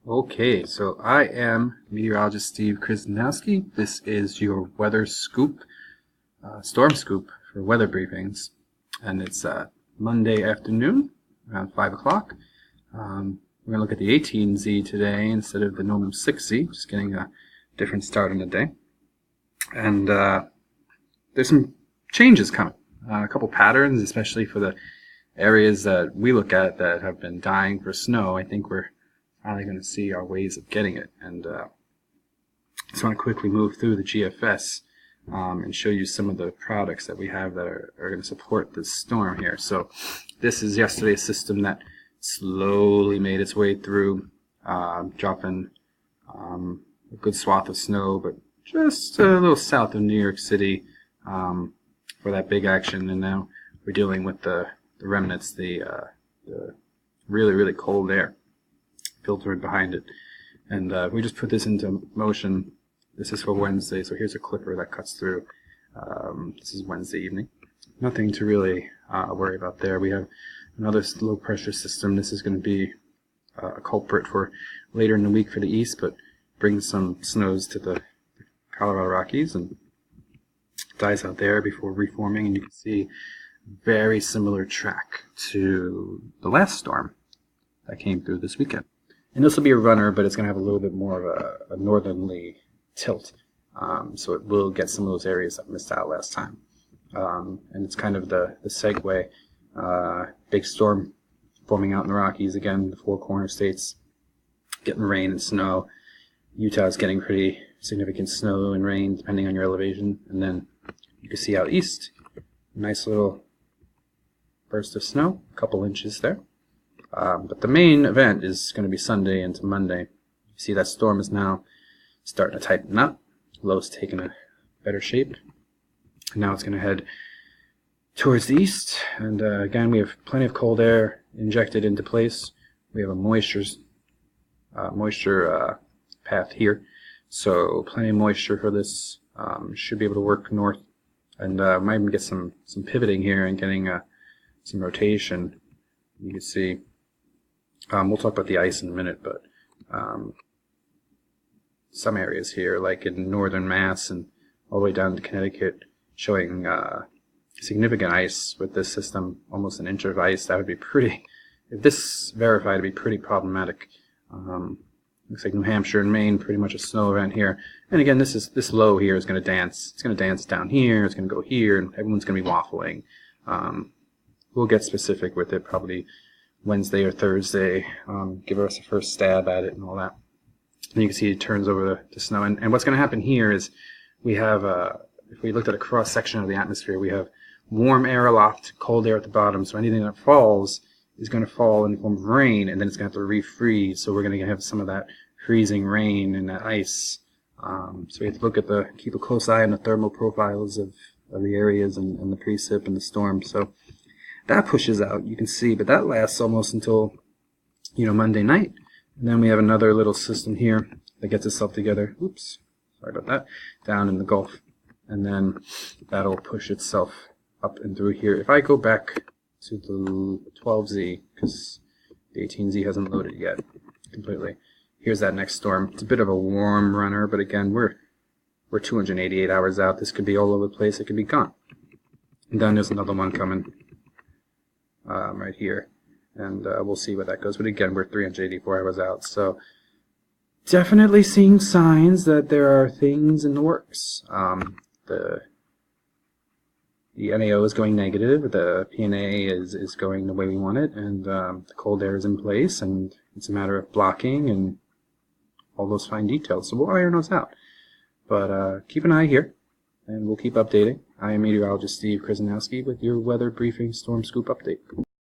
Okay, so I am meteorologist Steve Krasnowski. This is your weather scoop, storm scoop for weather briefings, and it's Monday afternoon around 5 o'clock. We're going to look at the 18Z today instead of the normal 6Z, just getting a different start on the day. And there's some changes coming, a couple patterns, especially for the areas that we look at that have been dying for snow. I think we're finally going to see our ways of getting it. And just want to quickly move through the GFS and show you some of the products that we have that are going to support this storm here. So this is yesterday's system that slowly made its way through, dropping a good swath of snow, but just a little south of New York City for that big action. And now we're dealing with the remnants, the really, really cold air filtered behind it. And we just put this into motion. This is for Wednesday, so here's a clipper that cuts through. This is Wednesday evening. Nothing to really worry about there. We have another low pressure system. This is going to be a culprit for later in the week for the east, but brings some snows to the Colorado Rockies and dies out there before reforming. And you can see very similar track to the last storm that came through this weekend. And this will be a runner, but it's going to have a little bit more of a northerly tilt. So it will get some of those areas that missed out last time. And it's kind of the segue. Big storm forming out in the Rockies again, the Four Corner States, getting rain and snow. Utah is getting pretty significant snow and rain depending on your elevation. And then you can see out east, nice little burst of snow, a couple inches there. But the main event is going to be Sunday into Monday. You see that storm is now starting to tighten up. Low's taking a better shape. And now it's going to head towards the east. And again, we have plenty of cold air injected into place. We have a moisture path here. So plenty of moisture for this. Should be able to work north. And might even get some pivoting here and getting some rotation. You can see. We'll talk about the ice in a minute, but some areas here, like in northern Mass and all the way down to Connecticut, showing significant ice with this system, almost an inch of ice. That would be pretty, if this verified, it'd be pretty problematic. Looks like New Hampshire and Maine, pretty much a snow event here. And again, this low here is going to dance. It's going to dance down here, it's going to go here, and everyone's going to be waffling. We'll get specific with it probably Wednesday or Thursday, give us a first stab at it and all that. And you can see it turns over to snow. And what's going to happen here is we have, if we looked at a cross section of the atmosphere, we have warm air aloft, cold air at the bottom. So anything that falls is going to fall in the form of rain, and then it's going to have to refreeze. So we're going to have some of that freezing rain and that ice. So we have to look at keep a close eye on the thermal profiles of the areas and the precip and the storm. So that pushes out, you can see, but that lasts almost until, Monday night. And then we have another little system here that gets itself together. Oops, sorry about that. Down in the Gulf. And then that'll push itself up and through here. If I go back to the 12Z, because the 18Z hasn't loaded yet completely, here's that next storm. It's a bit of a warm runner, but again, we're 288 hours out. This could be all over the place. It could be gone. And then there's another one coming. Right here, and we'll see where that goes. But again, we're 384 hours out, so definitely seeing signs that there are things in the works. The NAO is going negative, the PNA is going the way we want it, and the cold air is in place, and it's a matter of blocking and all those fine details. So we'll iron those out. But keep an eye here, and we'll keep updating. I am meteorologist Steve Krasnowski with your weather briefing storm scoop update.